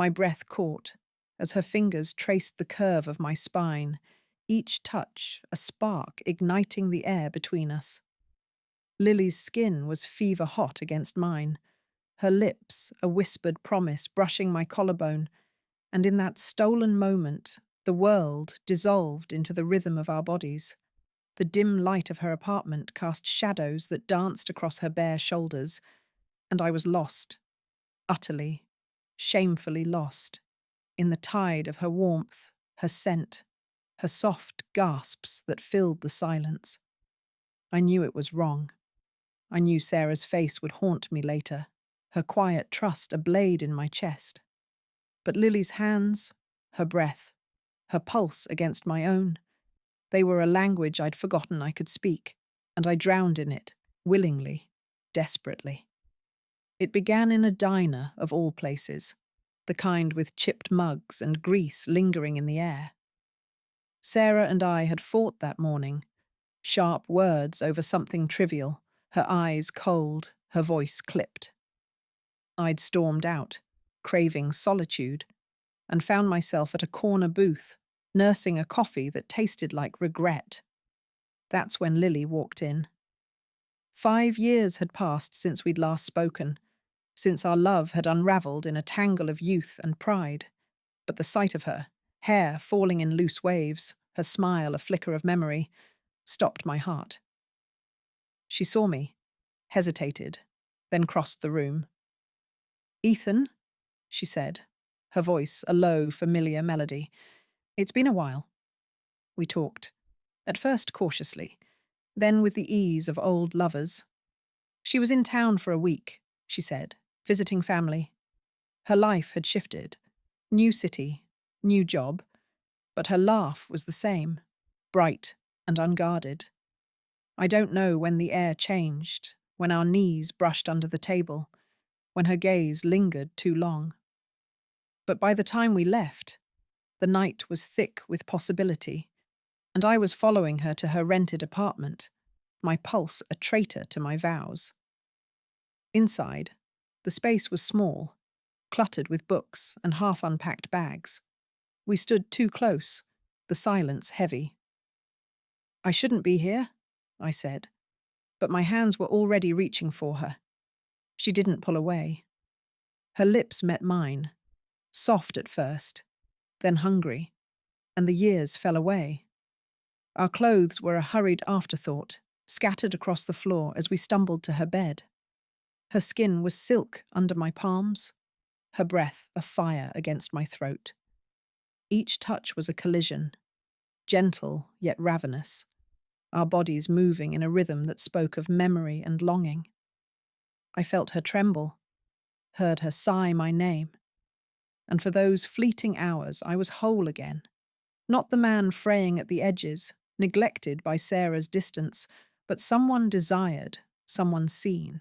My breath caught as her fingers traced the curve of my spine, each touch a spark igniting the air between us. Lily's skin was fever hot against mine, her lips a whispered promise brushing my collarbone, and in that stolen moment, the world dissolved into the rhythm of our bodies. The dim light of her apartment cast shadows that danced across her bare shoulders, and I was lost, utterly, shamefully lost, in the tide of her warmth, her scent, her soft gasps that filled the silence. I knew it was wrong. I knew Sarah's face would haunt me later, her quiet trust a blade in my chest. But Lily's hands, her breath, her pulse against my own, they were a language I'd forgotten I could speak, and I drowned in it, willingly, desperately. It began in a diner, of all places, the kind with chipped mugs and grease lingering in the air. Sarah and I had fought that morning, sharp words over something trivial, her eyes cold, her voice clipped. I'd stormed out, craving solitude, and found myself at a corner booth, nursing a coffee that tasted like regret. That's when Lily walked in. 5 years had passed since we'd last spoken, since our love had unravelled in a tangle of youth and pride. But the sight of her, hair falling in loose waves, her smile a flicker of memory, stopped my heart. She saw me, hesitated, then crossed the room. "Ethan," she said, her voice a low, familiar melody. "It's been a while." We talked, at first cautiously, then with the ease of old lovers. She was in town for a week, she said, visiting family. Her life had shifted. New city, new job, but her laugh was the same, bright and unguarded. I don't know when the air changed, when our knees brushed under the table, when her gaze lingered too long. But by the time we left, the night was thick with possibility, and I was following her to her rented apartment, my pulse a traitor to my vows. Inside, the space was small, cluttered with books and half-unpacked bags. We stood too close, the silence heavy. "I shouldn't be here," I said, but my hands were already reaching for her. She didn't pull away. Her lips met mine, soft at first, then hungry, and the years fell away. Our clothes were a hurried afterthought, scattered across the floor as we stumbled to her bed. Her skin was silk under my palms, her breath a fire against my throat. Each touch was a collision, gentle yet ravenous, our bodies moving in a rhythm that spoke of memory and longing. I felt her tremble, heard her sigh my name, and for those fleeting hours I was whole again, not the man fraying at the edges, neglected by Sarah's distance, but someone desired, someone seen.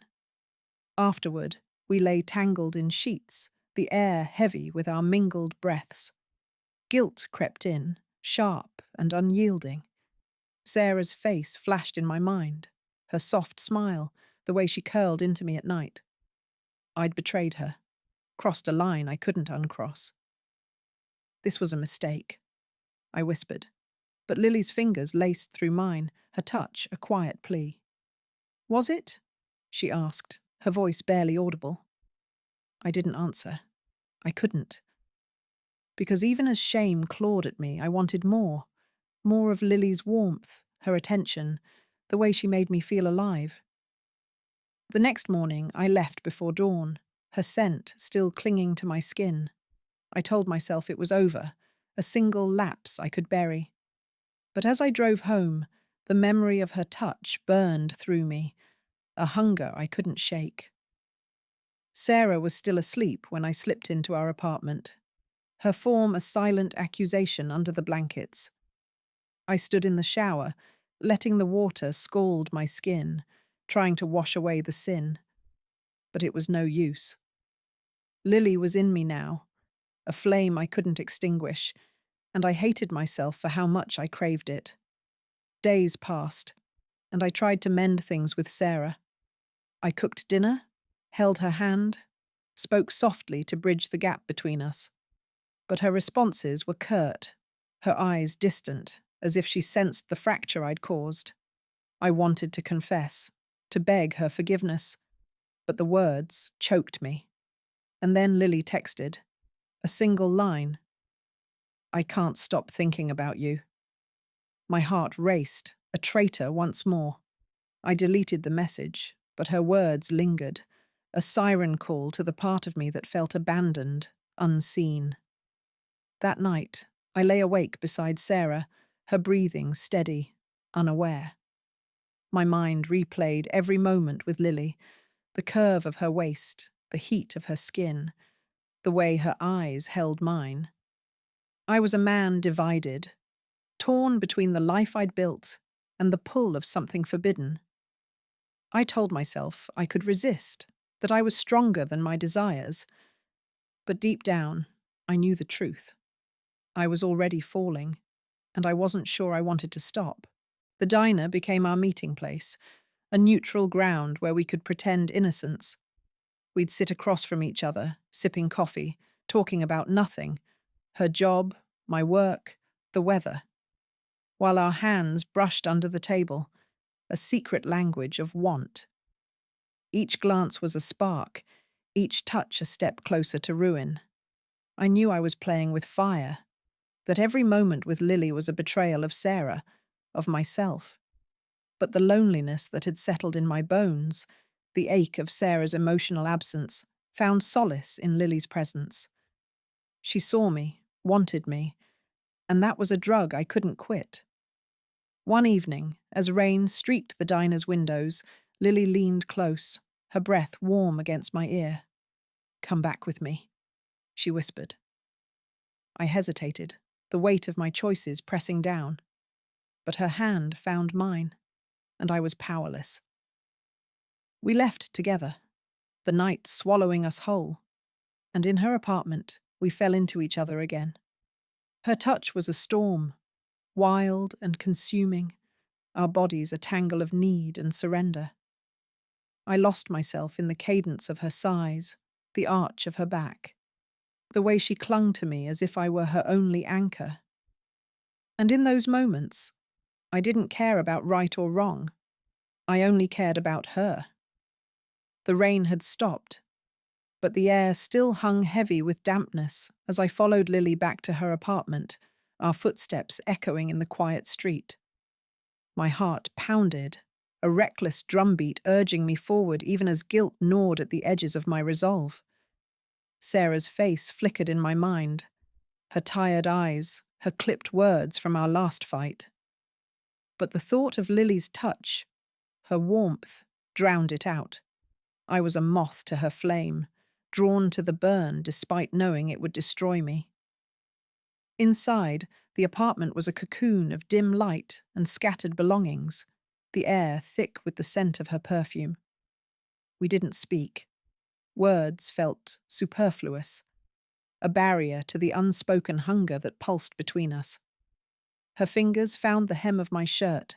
Afterward, we lay tangled in sheets, the air heavy with our mingled breaths. Guilt crept in, sharp and unyielding. Sarah's face flashed in my mind, her soft smile, the way she curled into me at night. I'd betrayed her, crossed a line I couldn't uncross. "This was a mistake," I whispered, but Lily's fingers laced through mine, her touch a quiet plea. "Was it?" she asked, her voice barely audible. I didn't answer. I couldn't. Because even as shame clawed at me, I wanted more. More of Lily's warmth, her attention, the way she made me feel alive. The next morning, I left before dawn, her scent still clinging to my skin. I told myself it was over, a single lapse I could bury. But as I drove home, the memory of her touch burned through me, a hunger I couldn't shake. Sarah was still asleep when I slipped into our apartment, her form a silent accusation under the blankets. I stood in the shower, letting the water scald my skin, trying to wash away the sin. But it was no use. Lily was in me now, a flame I couldn't extinguish, and I hated myself for how much I craved it. Days passed, and I tried to mend things with Sarah. I cooked dinner, held her hand, spoke softly to bridge the gap between us. But her responses were curt, her eyes distant, as if she sensed the fracture I'd caused. I wanted to confess, to beg her forgiveness, but the words choked me. And then Lily texted, a single line: "I can't stop thinking about you." My heart raced, a traitor once more. I deleted the message, but her words lingered, a siren call to the part of me that felt abandoned, unseen. That night, I lay awake beside Sarah, her breathing steady, unaware. My mind replayed every moment with Lily, the curve of her waist, the heat of her skin, the way her eyes held mine. I was a man divided, torn between the life I'd built and the pull of something forbidden. I told myself I could resist, that I was stronger than my desires, but deep down, I knew the truth. I was already falling, and I wasn't sure I wanted to stop. The diner became our meeting place, a neutral ground where we could pretend innocence. We'd sit across from each other, sipping coffee, talking about nothing: her job, my work, the weather, while our hands brushed under the table, a secret language of want. Each glance was a spark, each touch a step closer to ruin. I knew I was playing with fire, that every moment with Lily was a betrayal of Sarah, of myself. But the loneliness that had settled in my bones, the ache of Sarah's emotional absence, found solace in Lily's presence. She saw me, wanted me, and that was a drug I couldn't quit. One evening, as rain streaked the diner's windows, Lily leaned close, her breath warm against my ear. "Come back with me," she whispered. I hesitated, the weight of my choices pressing down. But her hand found mine, and I was powerless. We left together, the night swallowing us whole, and in her apartment we fell into each other again. Her touch was a storm, wild and consuming, our bodies a tangle of need and surrender. I lost myself in the cadence of her sighs, the arch of her back, the way she clung to me as if I were her only anchor. And in those moments, I didn't care about right or wrong. I only cared about her. The rain had stopped, but the air still hung heavy with dampness as I followed Lily back to her apartment, our footsteps echoing in the quiet street. My heart pounded, a reckless drumbeat urging me forward even as guilt gnawed at the edges of my resolve. Sarah's face flickered in my mind, her tired eyes, her clipped words from our last fight. But the thought of Lily's touch, her warmth, drowned it out. I was a moth to her flame, drawn to the burn despite knowing it would destroy me. Inside, the apartment was a cocoon of dim light and scattered belongings, the air thick with the scent of her perfume. We didn't speak. Words felt superfluous, a barrier to the unspoken hunger that pulsed between us. Her fingers found the hem of my shirt,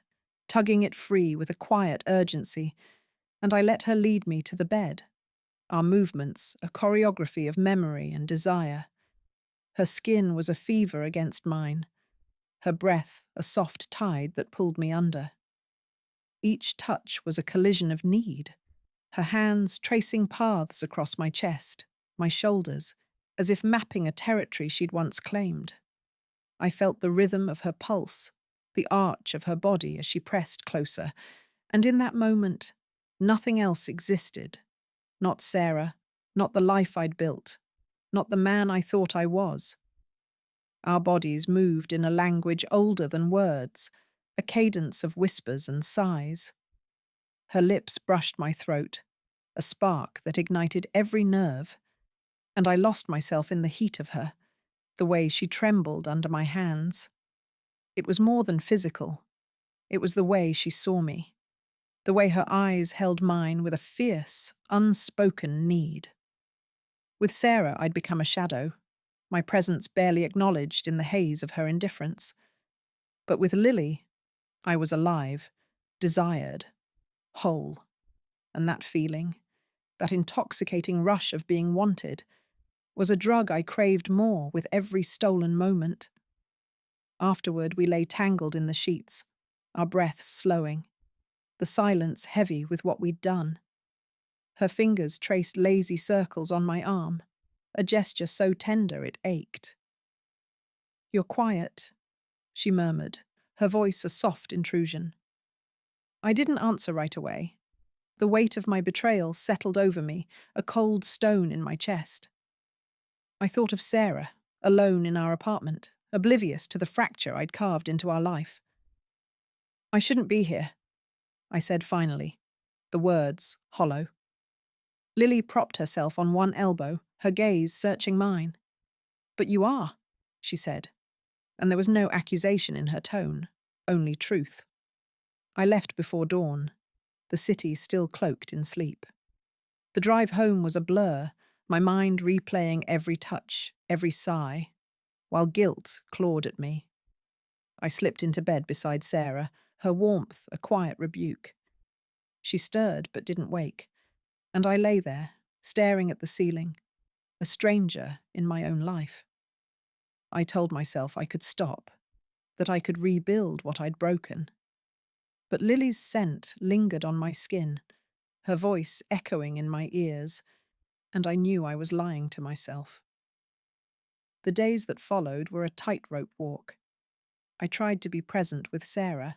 tugging it free with a quiet urgency, and I let her lead me to the bed, our movements a choreography of memory and desire. Her skin was a fever against mine, her breath a soft tide that pulled me under. Each touch was a collision of need, her hands tracing paths across my chest, my shoulders, as if mapping a territory she'd once claimed. I felt the rhythm of her pulse, the arch of her body as she pressed closer, and in that moment, nothing else existed. Not Sarah, not the life I'd built, not the man I thought I was. Our bodies moved in a language older than words, a cadence of whispers and sighs. Her lips brushed my throat, a spark that ignited every nerve, and I lost myself in the heat of her, the way she trembled under my hands. It was more than physical. It was the way she saw me, the way her eyes held mine with a fierce, unspoken need. With Sarah, I'd become a shadow, my presence barely acknowledged in the haze of her indifference. But with Lily, I was alive, desired, whole, and that feeling, that intoxicating rush of being wanted, was a drug I craved more with every stolen moment. Afterward, we lay tangled in the sheets, our breaths slowing, the silence heavy with what we'd done. Her fingers traced lazy circles on my arm, a gesture so tender it ached. "You're quiet," she murmured, her voice a soft intrusion. I didn't answer right away. The weight of my betrayal settled over me, a cold stone in my chest. I thought of Sarah, alone in our apartment, oblivious to the fracture I'd carved into our life. "I shouldn't be here," I said finally, the words hollow. Lily propped herself on one elbow, her gaze searching mine. "But you are," she said, and there was no accusation in her tone, only truth. I left before dawn, the city still cloaked in sleep. The drive home was a blur, my mind replaying every touch, every sigh, while guilt clawed at me. I slipped into bed beside Sarah, her warmth a quiet rebuke. She stirred but didn't wake, and I lay there, staring at the ceiling, a stranger in my own life. I told myself I could stop, that I could rebuild what I'd broken. But Lily's scent lingered on my skin, her voice echoing in my ears, and I knew I was lying to myself. The days that followed were a tightrope walk. I tried to be present with Sarah,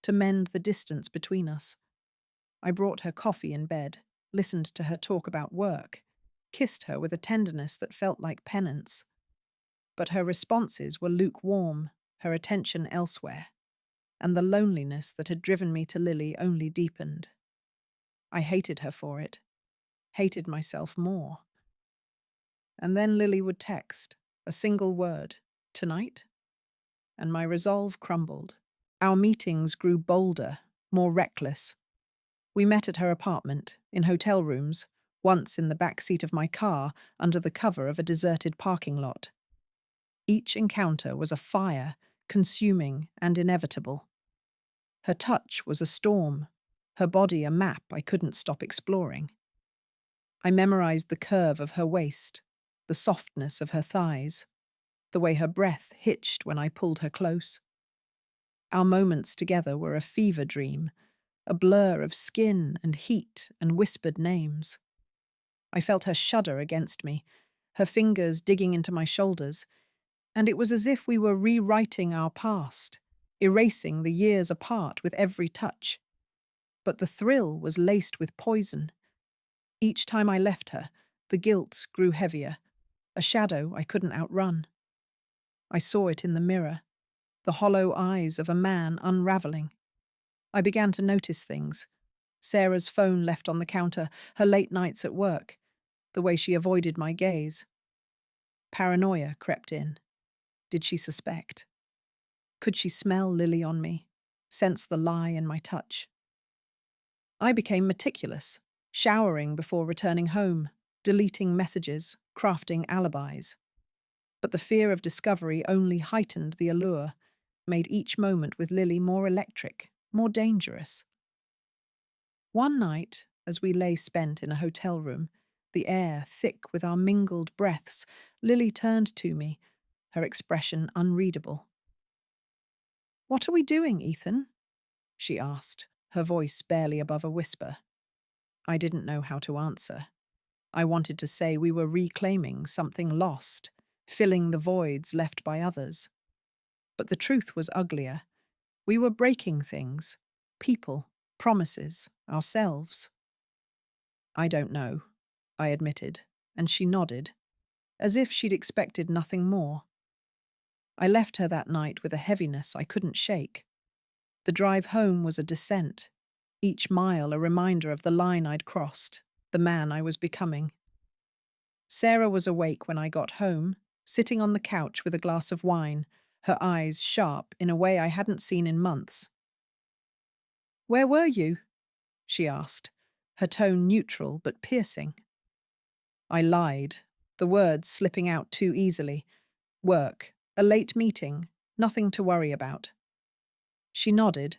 to mend the distance between us. I brought her coffee in bed, listened to her talk about work, kissed her with a tenderness that felt like penance. But her responses were lukewarm, her attention elsewhere, and the loneliness that had driven me to Lily only deepened. I hated her for it, hated myself more. And then Lily would text, a single word, "Tonight?" And my resolve crumbled. Our meetings grew bolder, more reckless. We met at her apartment, in hotel rooms, once in the back seat of my car, under the cover of a deserted parking lot. Each encounter was a fire, consuming and inevitable. Her touch was a storm, her body a map I couldn't stop exploring. I memorized the curve of her waist, the softness of her thighs, the way her breath hitched when I pulled her close. Our moments together were a fever dream, a blur of skin and heat and whispered names. I felt her shudder against me, her fingers digging into my shoulders, and it was as if we were rewriting our past, erasing the years apart with every touch. But the thrill was laced with poison. Each time I left her, the guilt grew heavier, a shadow I couldn't outrun. I saw it in the mirror, the hollow eyes of a man unraveling. I began to notice things. Sarah's phone left on the counter, her late nights at work, the way she avoided my gaze. Paranoia crept in. Did she suspect? Could she smell Lily on me, sense the lie in my touch? I became meticulous, showering before returning home, deleting messages, crafting alibis. But the fear of discovery only heightened the allure, made each moment with Lily more electric, more dangerous. One night, as we lay spent in a hotel room, the air thick with our mingled breaths, Lily turned to me, her expression unreadable. "What are we doing, Ethan?" she asked, her voice barely above a whisper. I didn't know how to answer. I wanted to say we were reclaiming something lost, filling the voids left by others. But the truth was uglier. We were breaking things, people, promises, ourselves. "I don't know," I admitted, and she nodded, as if she'd expected nothing more. I left her that night with a heaviness I couldn't shake. The drive home was a descent, each mile a reminder of the line I'd crossed, the man I was becoming. Sarah was awake when I got home, sitting on the couch with a glass of wine, her eyes sharp in a way I hadn't seen in months. "Where were you?" she asked, her tone neutral but piercing. I lied, the words slipping out too easily. "Work, a late meeting, nothing to worry about." She nodded,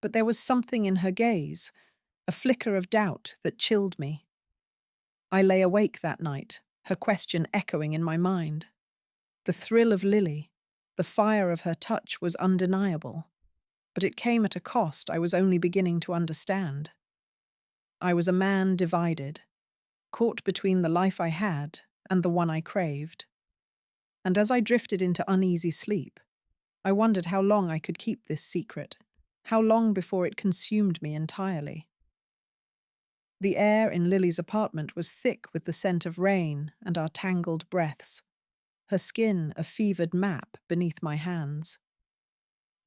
but there was something in her gaze, a flicker of doubt that chilled me. I lay awake that night, her question echoing in my mind. The thrill of Lily, the fire of her touch was undeniable, but it came at a cost I was only beginning to understand. I was a man divided, caught between the life I had and the one I craved. And as I drifted into uneasy sleep, I wondered how long I could keep this secret, how long before it consumed me entirely. The air in Lily's apartment was thick with the scent of rain and our tangled breaths, her skin a fevered map beneath my hands.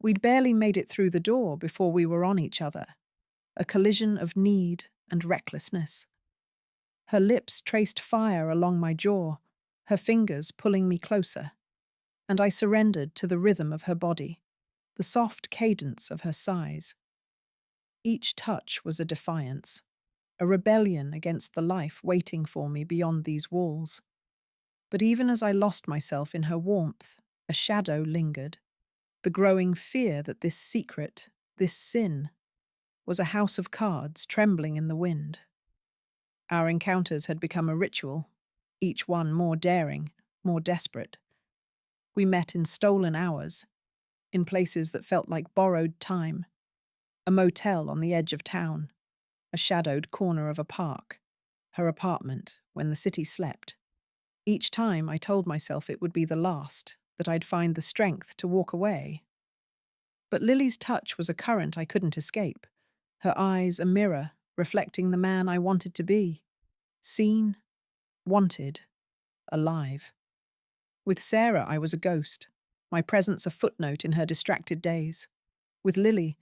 We'd barely made it through the door before we were on each other, a collision of need and recklessness. Her lips traced fire along my jaw, her fingers pulling me closer, and I surrendered to the rhythm of her body, the soft cadence of her sighs. Each touch was a defiance, a rebellion against the life waiting for me beyond these walls. But even as I lost myself in her warmth, a shadow lingered, the growing fear that this secret, this sin, was a house of cards trembling in the wind. Our encounters had become a ritual, each one more daring, more desperate. We met in stolen hours, in places that felt like borrowed time, a motel on the edge of town, a shadowed corner of a park, her apartment when the city slept. Each time I told myself it would be the last, that I'd find the strength to walk away. But Lily's touch was a current I couldn't escape, her eyes a mirror reflecting the man I wanted to be. Seen, wanted, alive. With Sarah, I was a ghost, my presence a footnote in her distracted days. With Lily,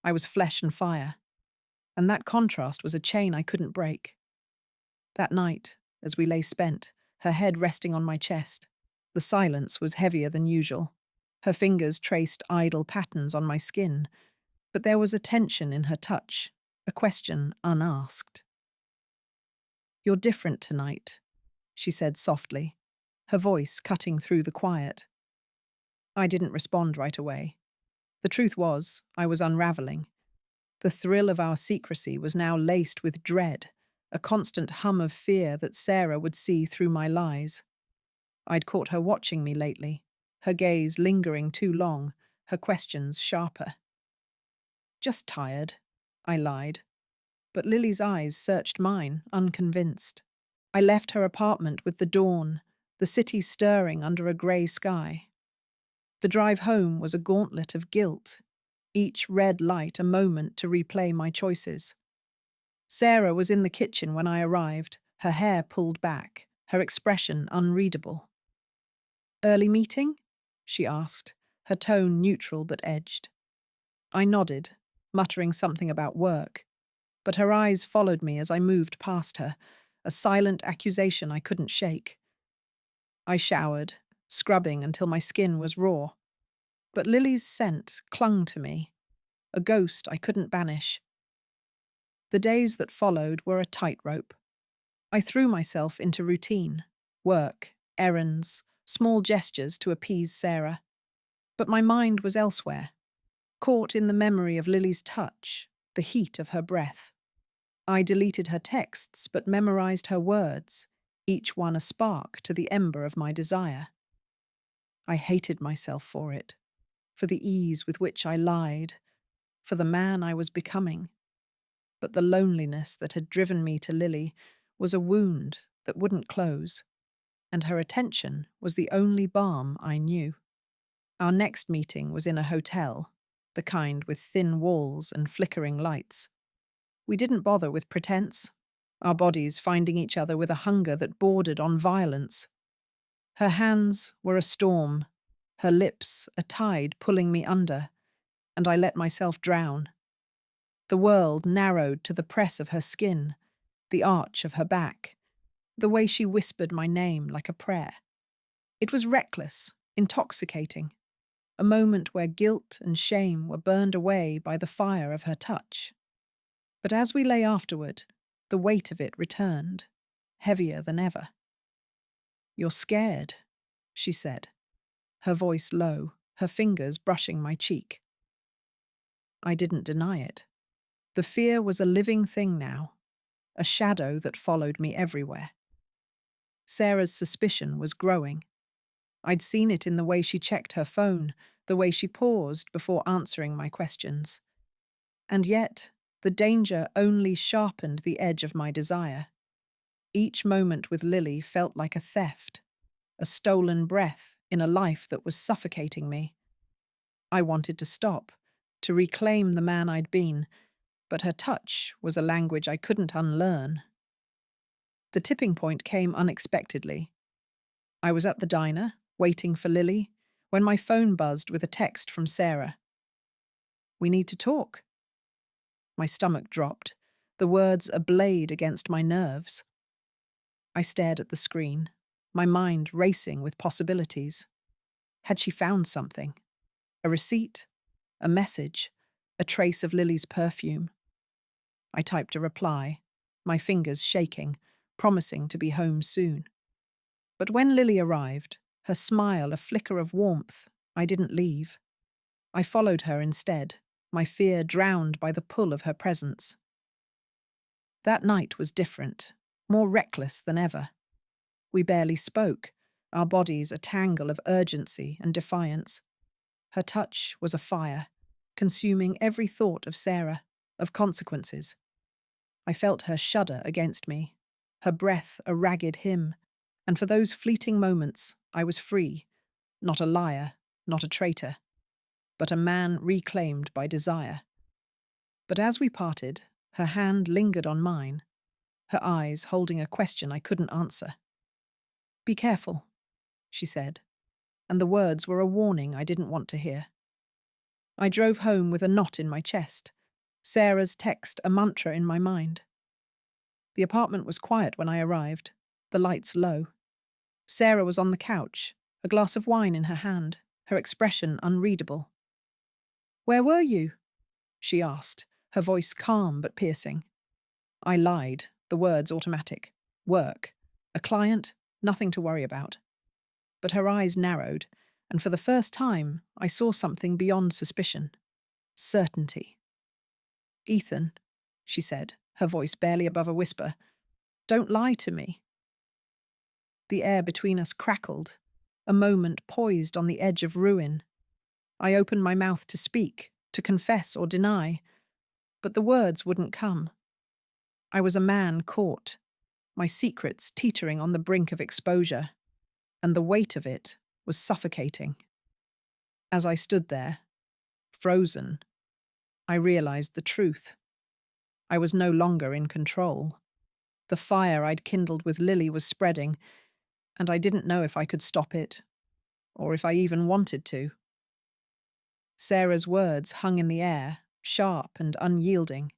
I was flesh and fire, and that contrast was a chain I couldn't break. That night, as we lay spent, her head resting on my chest, the silence was heavier than usual. Her fingers traced idle patterns on my skin, but there was a tension in her touch, a question unasked. "You're different tonight," she said softly, her voice cutting through the quiet. I didn't respond right away. The truth was, I was unraveling. The thrill of our secrecy was now laced with dread, a constant hum of fear that Sarah would see through my lies. I'd caught her watching me lately, her gaze lingering too long, her questions sharper. "Just tired," I lied. But Lily's eyes searched mine, unconvinced. I left her apartment with the dawn, the city stirring under a grey sky. The drive home was a gauntlet of guilt, each red light a moment to replay my choices. Sarah was in the kitchen when I arrived, her hair pulled back, her expression unreadable. "Early meeting?" she asked, her tone neutral but edged. I nodded, muttering something about work, but her eyes followed me as I moved past her, a silent accusation I couldn't shake. I showered, scrubbing until my skin was raw. But Lily's scent clung to me, a ghost I couldn't banish. The days that followed were a tightrope. I threw myself into routine, work, errands, small gestures to appease Sarah. But my mind was elsewhere, caught in the memory of Lily's touch, the heat of her breath. I deleted her texts but memorized her words, each one a spark to the ember of my desire. I hated myself for it, for the ease with which I lied, for the man I was becoming. But the loneliness that had driven me to Lily was a wound that wouldn't close, and her attention was the only balm I knew. Our next meeting was in a hotel, the kind with thin walls and flickering lights. We didn't bother with pretense, our bodies finding each other with a hunger that bordered on violence. Her hands were a storm, her lips a tide pulling me under, and I let myself drown. The world narrowed to the press of her skin, the arch of her back, the way she whispered my name like a prayer. It was reckless, intoxicating, a moment where guilt and shame were burned away by the fire of her touch. But as we lay afterward, the weight of it returned, heavier than ever. "You're scared," she said, her voice low, her fingers brushing my cheek. I didn't deny it. The fear was a living thing now, a shadow that followed me everywhere. Sarah's suspicion was growing. I'd seen it in the way she checked her phone, the way she paused before answering my questions. And yet, the danger only sharpened the edge of my desire. Each moment with Lily felt like a theft, a stolen breath in a life that was suffocating me. I wanted to stop, to reclaim the man I'd been, but her touch was a language I couldn't unlearn. The tipping point came unexpectedly. I was at the diner, waiting for Lily, when my phone buzzed with a text from Sarah. "We need to talk." My stomach dropped, the words a blade against my nerves. I stared at the screen, my mind racing with possibilities. Had she found something? A receipt? A message? A trace of Lily's perfume? I typed a reply, my fingers shaking, promising to be home soon. But when Lily arrived, her smile a flicker of warmth, I didn't leave. I followed her instead, my fear drowned by the pull of her presence. That night was different, more reckless than ever. We barely spoke, our bodies a tangle of urgency and defiance. Her touch was a fire, consuming every thought of Sarah, of consequences. I felt her shudder against me, her breath a ragged hymn, and for those fleeting moments I was free, not a liar, not a traitor, but a man reclaimed by desire. But as we parted, her hand lingered on mine, her eyes holding a question I couldn't answer. "Be careful," she said, and the words were a warning I didn't want to hear. I drove home with a knot in my chest, Sarah's text a mantra in my mind. The apartment was quiet when I arrived, the lights low. Sarah was on the couch, a glass of wine in her hand, her expression unreadable. "Where were you?" she asked, her voice calm but piercing. I lied, the words automatic. "Work. A client, nothing to worry about." But her eyes narrowed, and for the first time I saw something beyond suspicion. Certainty. "Ethan," she said, her voice barely above a whisper, "don't lie to me." The air between us crackled, a moment poised on the edge of ruin. I opened my mouth to speak, to confess or deny, but the words wouldn't come. I was a man caught, my secrets teetering on the brink of exposure, and the weight of it was suffocating. As I stood there, frozen, I realized the truth. I was no longer in control. The fire I'd kindled with Lily was spreading, and I didn't know if I could stop it, or if I even wanted to. Sarah's words hung in the air, sharp and unyielding,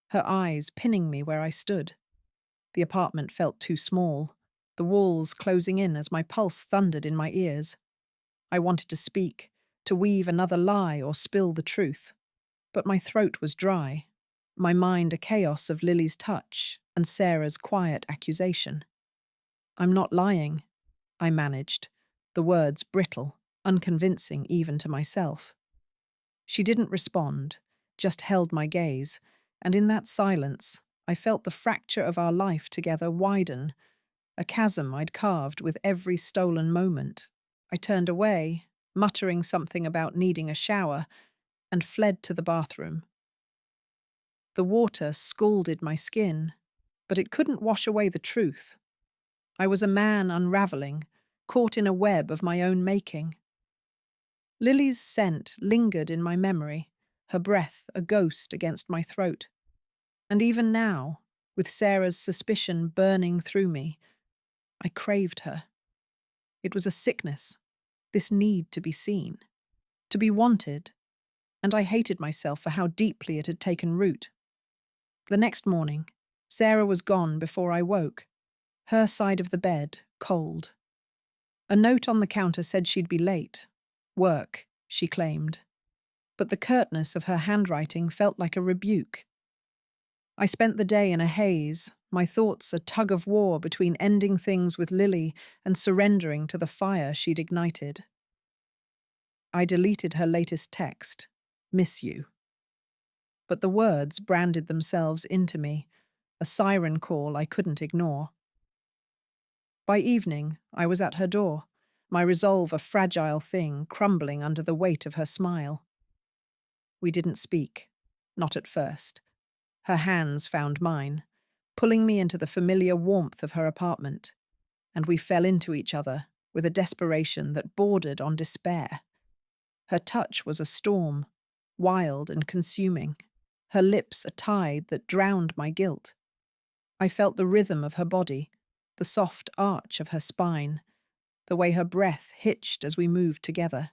her eyes pinning me where I stood. The apartment felt too small, the walls closing in as my pulse thundered in my ears. I wanted to speak, to weave another lie or spill the truth, but my throat was dry, my mind a chaos of Lily's touch and Sarah's quiet accusation. "I'm not lying," I managed, the words brittle, unconvincing even to myself. She didn't respond, just held my gaze, and in that silence, I felt the fracture of our life together widen, a chasm I'd carved with every stolen moment. I turned away, muttering something about needing a shower, and fled to the bathroom. The water scalded my skin, but it couldn't wash away the truth. I was a man unraveling, caught in a web of my own making. Lily's scent lingered in my memory, her breath a ghost against my throat. And even now, with Sarah's suspicion burning through me, I craved her. It was a sickness, this need to be seen, to be wanted, and I hated myself for how deeply it had taken root. The next morning, Sarah was gone before I woke, her side of the bed cold. A note on the counter said she'd be late. Work, she claimed. But the curtness of her handwriting felt like a rebuke. I spent the day in a haze, my thoughts a tug of war between ending things with Lily and surrendering to the fire she'd ignited. I deleted her latest text, "Miss you." But the words branded themselves into me, a siren call I couldn't ignore. By evening, I was at her door, my resolve a fragile thing crumbling under the weight of her smile. We didn't speak, not at first. Her hands found mine, pulling me into the familiar warmth of her apartment, and we fell into each other with a desperation that bordered on despair. Her touch was a storm, wild and consuming, her lips a tide that drowned my guilt. I felt the rhythm of her body, the soft arch of her spine, the way her breath hitched as we moved together.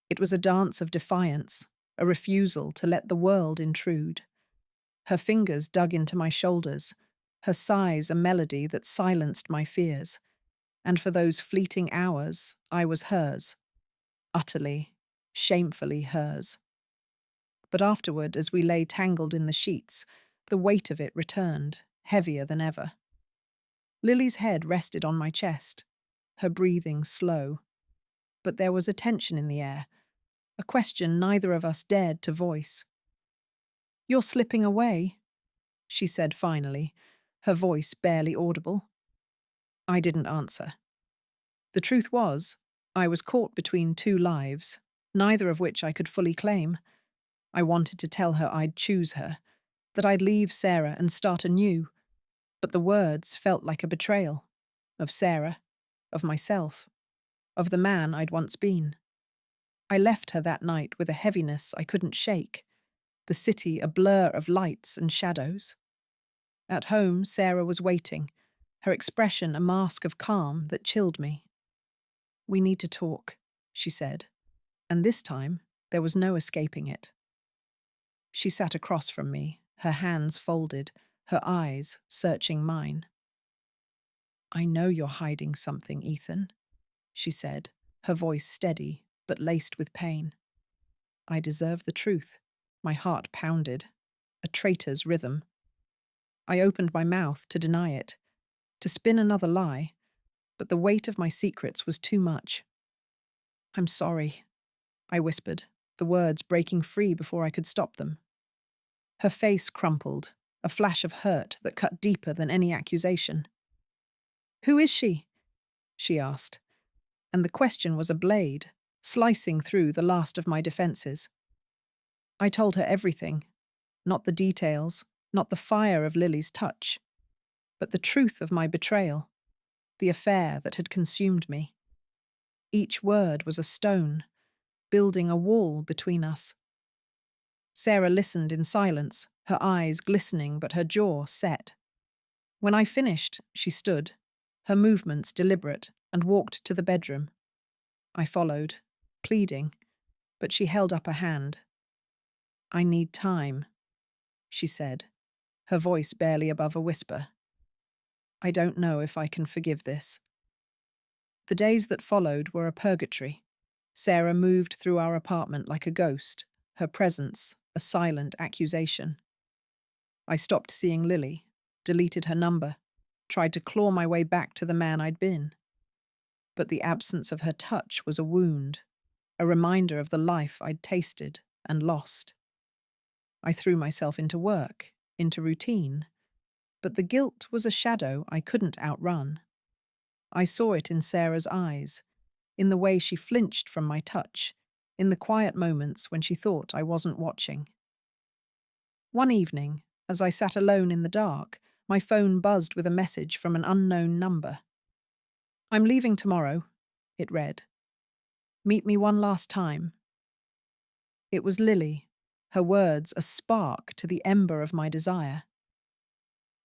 It was a dance of defiance, a refusal to let the world intrude. Her fingers dug into my shoulders, her sighs a melody that silenced my fears. And for those fleeting hours, I was hers, utterly, shamefully hers. But afterward, as we lay tangled in the sheets, the weight of it returned, heavier than ever. Lily's head rested on my chest, her breathing slow. But there was a tension in the air, a question neither of us dared to voice. "You're slipping away," she said finally, her voice barely audible. I didn't answer. The truth was, I was caught between two lives, neither of which I could fully claim. I wanted to tell her I'd choose her, that I'd leave Sarah and start anew, but the words felt like a betrayal. Of Sarah, of myself, of the man I'd once been. I left her that night with a heaviness I couldn't shake, the city a blur of lights and shadows. At home, Sarah was waiting, her expression a mask of calm that chilled me. "We need to talk," she said, and this time there was no escaping it. She sat across from me, her hands folded, her eyes searching mine. "I know you're hiding something, Ethan," she said, her voice steady but laced with pain. I deserve the truth. My heart pounded, a traitor's rhythm. I opened my mouth to deny it, to spin another lie, but the weight of my secrets was too much. "I'm sorry," I whispered, the words breaking free before I could stop them. Her face crumpled, a flash of hurt that cut deeper than any accusation. "Who is she?" she asked, and the question was a blade, slicing through the last of my defenses. I told her everything, not the details, not the fire of Lily's touch, but the truth of my betrayal, the affair that had consumed me. Each word was a stone, building a wall between us. Sarah listened in silence, her eyes glistening but her jaw set. When I finished, she stood, her movements deliberate, and walked to the bedroom. I followed, pleading, but she held up a hand. "I need time," she said, her voice barely above a whisper. "I don't know if I can forgive this." The days that followed were a purgatory. Sarah moved through our apartment like a ghost, her presence a silent accusation. I stopped seeing Lily, deleted her number, tried to claw my way back to the man I'd been. But the absence of her touch was a wound, a reminder of the life I'd tasted and lost. I threw myself into work, into routine, but the guilt was a shadow I couldn't outrun. I saw it in Sarah's eyes, in the way she flinched from my touch, in the quiet moments when she thought I wasn't watching. One evening, as I sat alone in the dark, my phone buzzed with a message from an unknown number. "I'm leaving tomorrow," it read. "Meet me one last time." It was Lily, her words a spark to the ember of my desire.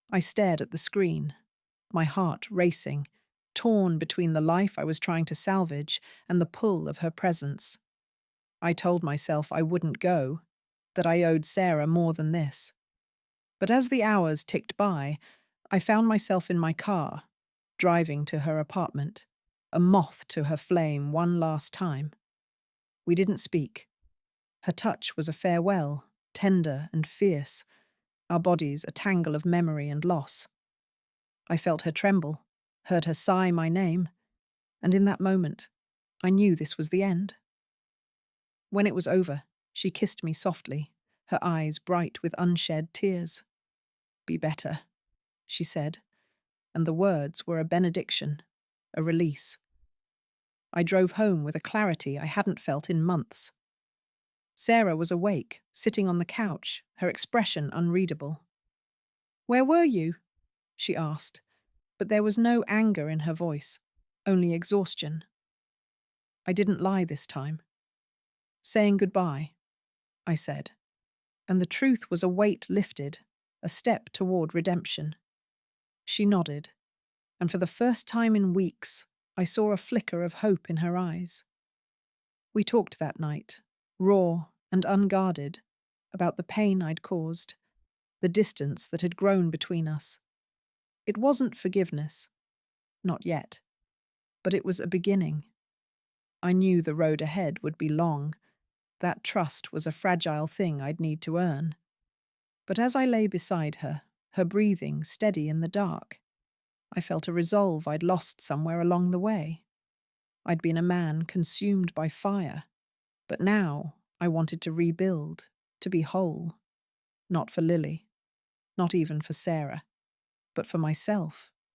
I stared at the screen, my heart racing, torn between the life I was trying to salvage and the pull of her presence. I told myself I wouldn't go, that I owed Sarah more than this. But as the hours ticked by, I found myself in my car, driving to her apartment, a moth to her flame one last time. We didn't speak. Her touch was a farewell, tender and fierce, our bodies a tangle of memory and loss. I felt her tremble, heard her sigh my name, and in that moment, I knew this was the end. When it was over, she kissed me softly, her eyes bright with unshed tears. "Be better," she said, and the words were a benediction, a release. I drove home with a clarity I hadn't felt in months. Sarah was awake, sitting on the couch, her expression unreadable. "Where were you?" she asked, but there was no anger in her voice, only exhaustion. I didn't lie this time. "Saying goodbye," I said, and the truth was a weight lifted, a step toward redemption. She nodded, and for the first time in weeks, I saw a flicker of hope in her eyes. We talked that night, raw and unguarded, about the pain I'd caused, the distance that had grown between us. It wasn't forgiveness, not yet, but it was a beginning. I knew the road ahead would be long. That trust was a fragile thing I'd need to earn. But as I lay beside her, her breathing steady in the dark, I felt a resolve I'd lost somewhere along the way. I'd been a man consumed by fire, but now I wanted to rebuild, to be whole. Not for Lily, not even for Sarah, but for myself.